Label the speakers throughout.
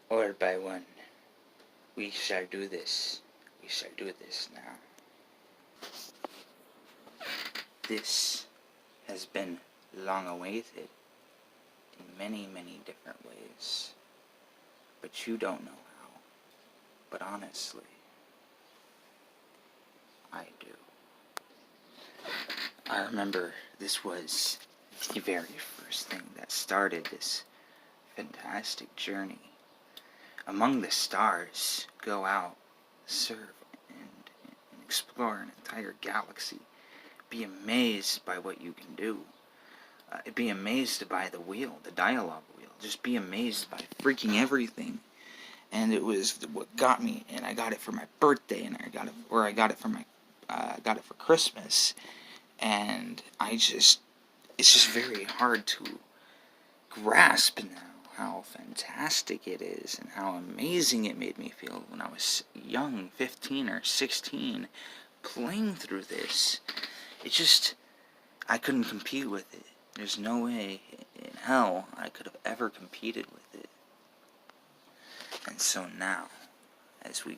Speaker 1: or by one. We shall do this. We shall do this now. This has been long awaited in many, many different ways. But you don't know how. But honestly, I do. I remember this was the very first thing that started this fantastic journey. Among the stars, go out, serve, and explore an entire galaxy. Be amazed by what you can do. Be amazed by the wheel, the dialogue wheel. Just be amazed by freaking everything. And it was what got me, and I got it for my birthday, and I got it for Christmas. And it's just very hard to grasp now how fantastic it is and how amazing it made me feel when I was young, 15 or 16, playing through this. I couldn't compete with it. There's no way in hell I could have ever competed with it. And so now, as we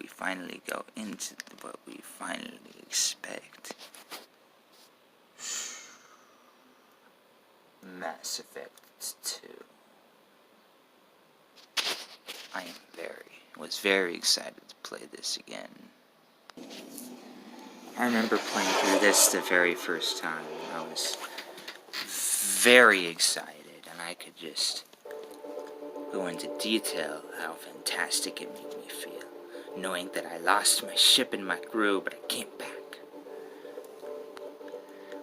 Speaker 1: finally go into what we finally expect. Mass Effect 2. I was very excited to play this again. I remember playing through this the very first time. I was very excited, and I could just go into detail how fantastic it made me feel, knowing that I lost my ship and my crew, but I came back.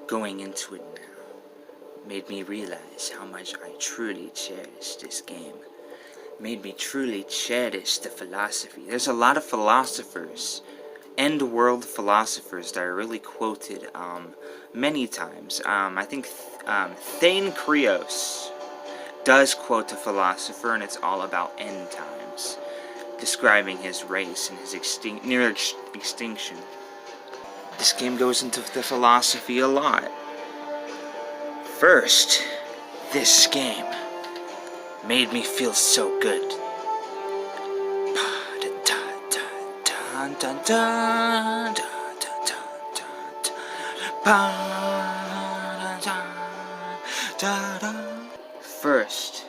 Speaker 1: Going into it now made me realize how much I truly cherish this game. Made me truly cherish the philosophy. There's a lot of philosophers, end-world philosophers, that are really quoted many times. I think Thane Krios does quote a philosopher, and it's all about end times, describing his race and his near extinction. This game goes into the philosophy a lot. First, this game made me feel so good. First,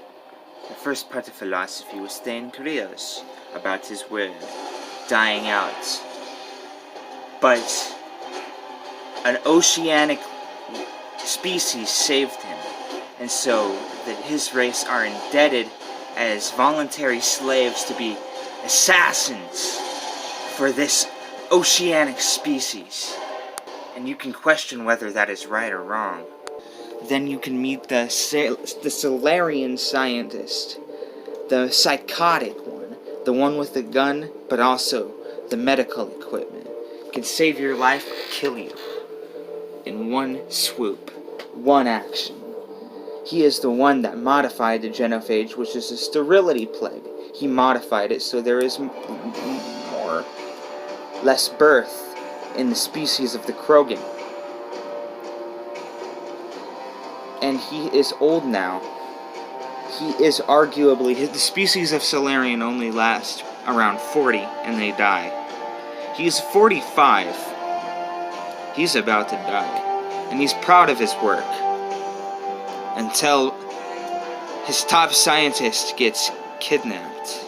Speaker 1: the first part of philosophy was Thane Krios, about his world dying out. But an oceanic species saved him, and so that his race are indebted as voluntary slaves to be assassins for this oceanic species. And you can question whether that is right or wrong. Then you can meet the Solarian scientist, the psychotic one, the one with the gun, but also the medical equipment. Can save your life or kill you in one swoop, one action. He is the one that modified the genophage, which is a sterility plague. He modified it so there is less birth in the species of the Krogan. And he is old now. He is arguably, the species of Solarian only last around 40 and they die. He's 45. He's about to die. And he's proud of his work. Until his top scientist gets kidnapped.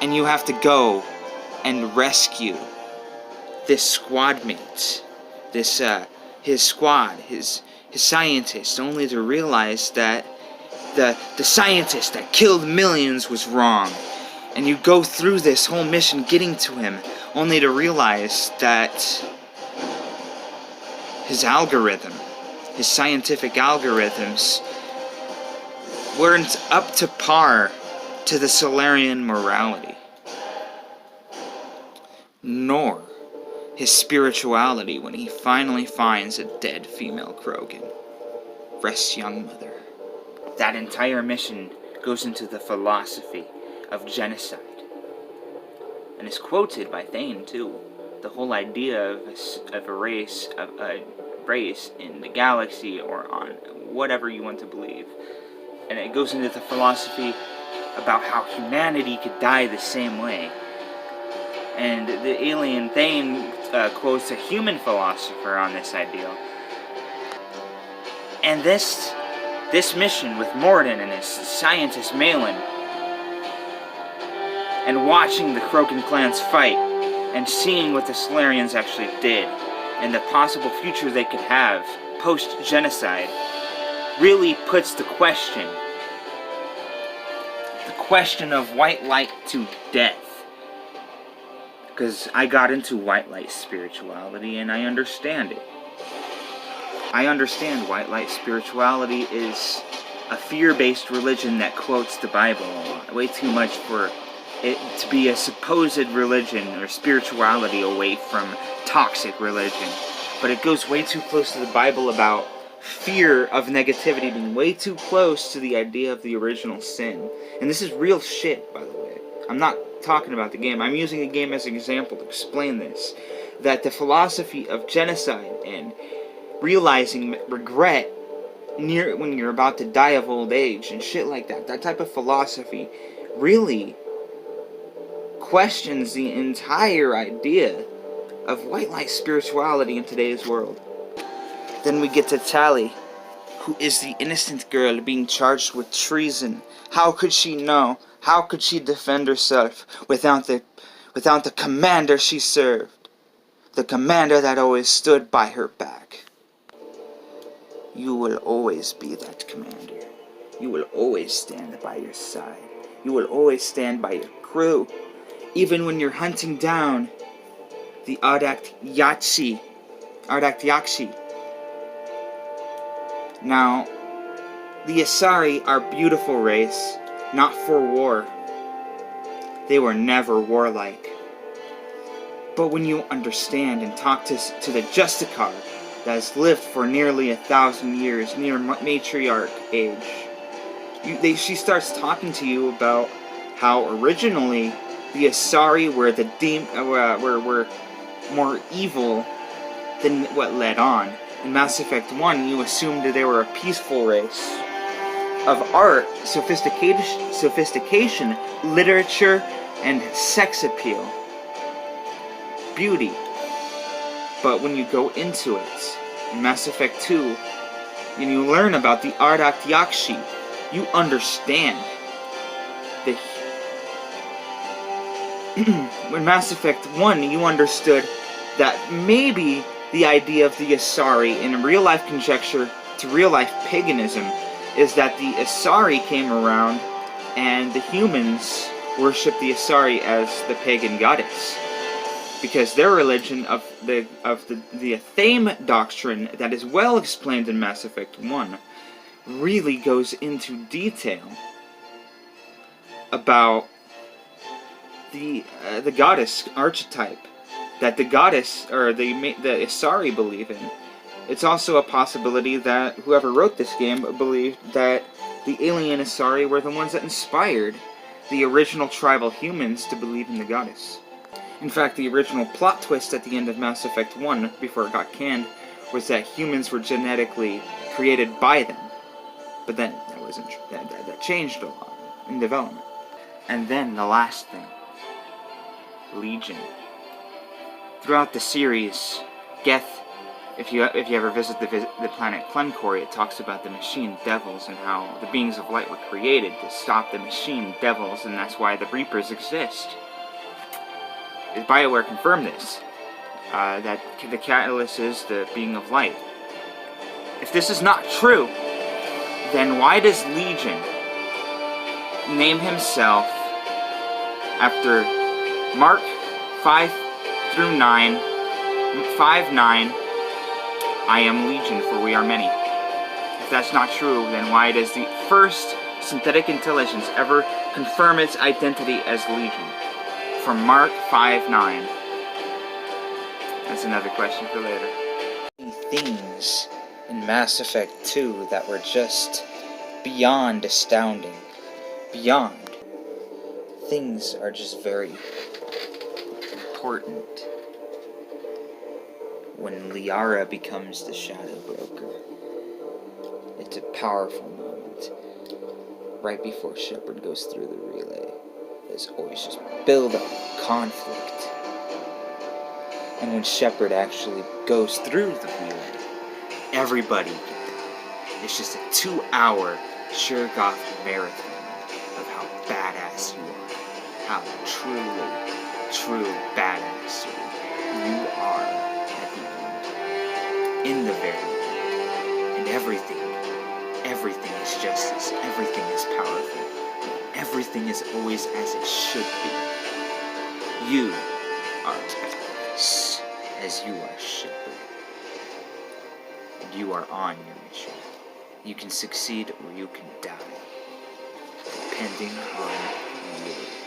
Speaker 1: And you have to go and rescue this squad mate. His squad, his scientist, only to realize that the scientist that killed millions was wrong. And you go through this whole mission getting to him, only to realize that his algorithm, his scientific algorithms, weren't up to par to the Solarian morality, nor his spirituality when he finally finds a dead female Krogan. Rest, young mother. That entire mission goes into the philosophy of genocide, and is quoted by Thane too. The whole idea of a race in the galaxy, or on whatever you want to believe, and it goes into the philosophy about how humanity could die the same way. And the alien Thane quotes a human philosopher on this ideal. And this mission with Morden and his scientist Malin, and watching the Krogan clans fight, and seeing what the Solarians actually did, and the possible future they could have post-genocide, really puts the question of white light to death. Because I got into white light spirituality and I understand it. I understand white light spirituality is a fear-based religion that quotes the Bible a lot. Way too much for it to be a supposed religion or spirituality away from toxic religion. But it goes way too close to the Bible about fear of negativity being way too close to the idea of the original sin. And this is real shit, by the way. I'm not talking about the game. I'm using the game as an example to explain this. That the philosophy of genocide and realizing regret when you're about to die of old age and shit like that, that type of philosophy really questions the entire idea of white light spirituality in today's world. Then we get to Tally, who is the innocent girl being charged with treason. How could she know? How could she defend herself without the commander she served? The commander that always stood by her back. You will always be that commander. You will always stand by your side. You will always stand by your crew. Even when you're hunting down the Ardak Yakshi. Now, the Asari are a beautiful race, not for war. They were never warlike. But when you understand and talk to the Justicar that has lived for nearly 1,000 years, near matriarch age, she starts talking to you about how originally the Asari were were more evil than what led on. In Mass Effect 1, you assumed that they were a peaceful race of art, sophistication, literature, and sex appeal. Beauty. But when you go into it, in Mass Effect 2, and you learn about the Ardak Yakshi, you understand the... When Mass Effect 1, you understood that maybe the idea of the Asari in real-life conjecture to real-life paganism is that the Asari came around and the humans worshipped the Asari as the pagan goddess. Because their religion of the Athame doctrine that is well explained in Mass Effect 1 really goes into detail about the goddess archetype that the goddess, or the Asari believe in. It's also a possibility that whoever wrote this game believed that the alien Asari were the ones that inspired the original tribal humans to believe in the goddess. In fact, the original plot twist at the end of Mass Effect 1, before it got canned, was that humans were genetically created by them. But then, that changed a lot in development. And then, the last thing. Legion. Throughout the series, Geth, if you ever visit the planet Glencore, it talks about the machine devils and how the beings of light were created to stop the machine devils, and that's why the Reapers exist. BioWare confirmed this, that the catalyst is the being of light. If this is not true, then why does Legion name himself after Mark 5 through 9, 5-9, I am Legion, for we are many? If that's not true, then why does the first synthetic intelligence ever confirm its identity as Legion? From Mark 5-9. That's another question for later. Themes in Mass Effect 2 that were just beyond astounding. Beyond. Things are just very important. When Liara becomes the Shadow Broker. It's a powerful moment. right before Shepard goes through the relay. There's always just build up, conflict. And when Shepard actually goes through the relay, everybody can die. It's just a 2-hour Chergoth marathon of how badass you are. How truly badass you are at the end. In the very end. And everything is justice. Everything is powerful. Everything is always as it should be. You are as badass as you are Shepard. And you are on your mission. You can succeed or you can die, depending on you.